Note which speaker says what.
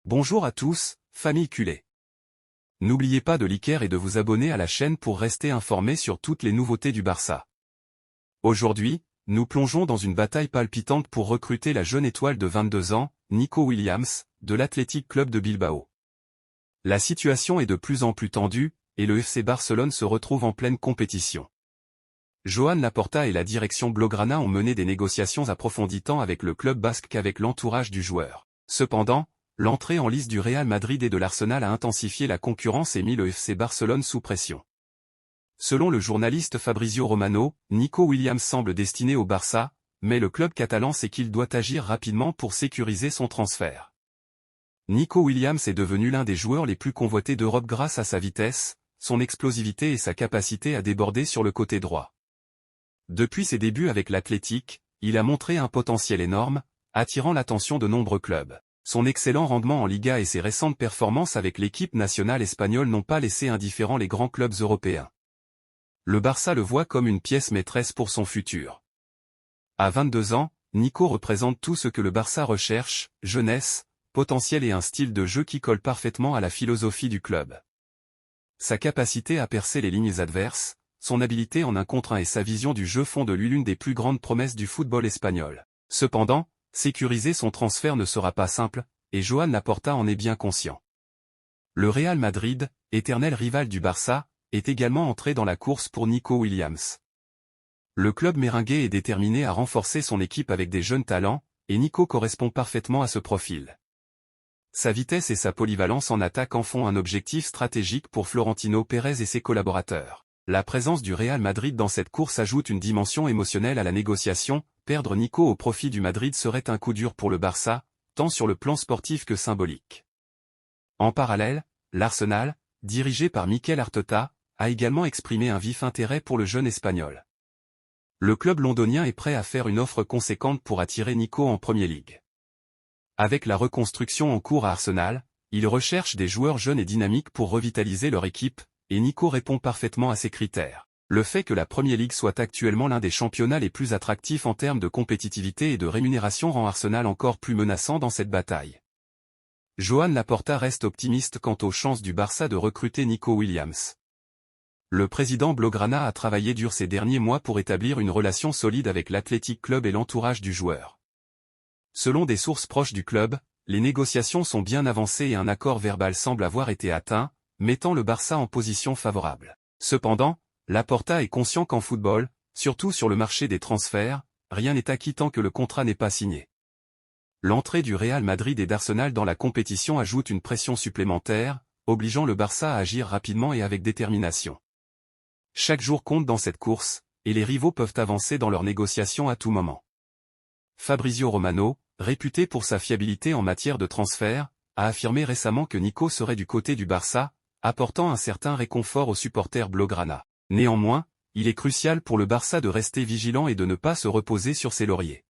Speaker 1: Bonjour à tous, famille culée. N'oubliez pas de liker et de vous abonner à la chaîne pour rester informé sur toutes les nouveautés du Barça. Aujourd'hui, nous plongeons dans une bataille palpitante pour recruter la jeune étoile de 22 ans, Nico Williams, de l'Athletic Club de Bilbao. La situation est de plus en plus tendue, et le FC Barcelone se retrouve en pleine compétition. Joan Laporta et la direction blaugrana ont mené des négociations approfondies tant avec le club basque qu'avec l'entourage du joueur. Cependant, l'entrée en lice du Real Madrid et de l'Arsenal a intensifié la concurrence et mis le FC Barcelone sous pression. Selon le journaliste Fabrizio Romano, Nico Williams semble destiné au Barça, mais le club catalan sait qu'il doit agir rapidement pour sécuriser son transfert. Nico Williams est devenu l'un des joueurs les plus convoités d'Europe grâce à sa vitesse, son explosivité et sa capacité à déborder sur le côté droit. Depuis ses débuts avec l'Athletic, il a montré un potentiel énorme, attirant l'attention de nombreux clubs. Son excellent rendement en Liga et ses récentes performances avec l'équipe nationale espagnole n'ont pas laissé indifférents les grands clubs européens. Le Barça le voit comme une pièce maîtresse pour son futur. À 22 ans, Nico représente tout ce que le Barça recherche, jeunesse, potentiel et un style de jeu qui colle parfaitement à la philosophie du club. Sa capacité à percer les lignes adverses, son habileté en 1 contre 1 et sa vision du jeu font de lui l'une des plus grandes promesses du football espagnol. Cependant, sécuriser son transfert ne sera pas simple, et Joan Laporta en est bien conscient. Le Real Madrid, éternel rival du Barça, est également entré dans la course pour Nico Williams. Le club méringué est déterminé à renforcer son équipe avec des jeunes talents, et Nico correspond parfaitement à ce profil. Sa vitesse et sa polyvalence en attaque en font un objectif stratégique pour Florentino Pérez et ses collaborateurs. La présence du Real Madrid dans cette course ajoute une dimension émotionnelle à la négociation. Perdre Nico au profit du Madrid serait un coup dur pour le Barça, tant sur le plan sportif que symbolique. En parallèle, l'Arsenal, dirigé par Mikel Arteta, a également exprimé un vif intérêt pour le jeune Espagnol. Le club londonien est prêt à faire une offre conséquente pour attirer Nico en Premier League. Avec la reconstruction en cours à Arsenal, ils recherchent des joueurs jeunes et dynamiques pour revitaliser leur équipe, et Nico répond parfaitement à ces critères. Le fait que la Premier League soit actuellement l'un des championnats les plus attractifs en termes de compétitivité et de rémunération rend Arsenal encore plus menaçant dans cette bataille. Joan Laporta reste optimiste quant aux chances du Barça de recruter Nico Williams. Le président blaugrana a travaillé dur ces derniers mois pour établir une relation solide avec l'Athletic Club et l'entourage du joueur. Selon des sources proches du club, les négociations sont bien avancées et un accord verbal semble avoir été atteint, mettant le Barça en position favorable. Cependant, Laporta est conscient qu'en football, surtout sur le marché des transferts, rien n'est acquis tant que le contrat n'est pas signé. L'entrée du Real Madrid et d'Arsenal dans la compétition ajoute une pression supplémentaire, obligeant le Barça à agir rapidement et avec détermination. Chaque jour compte dans cette course, et les rivaux peuvent avancer dans leurs négociations à tout moment. Fabrizio Romano, réputé pour sa fiabilité en matière de transfert, a affirmé récemment que Nico serait du côté du Barça, apportant un certain réconfort aux supporters blaugrana. Néanmoins, il est crucial pour le Barça de rester vigilant et de ne pas se reposer sur ses lauriers.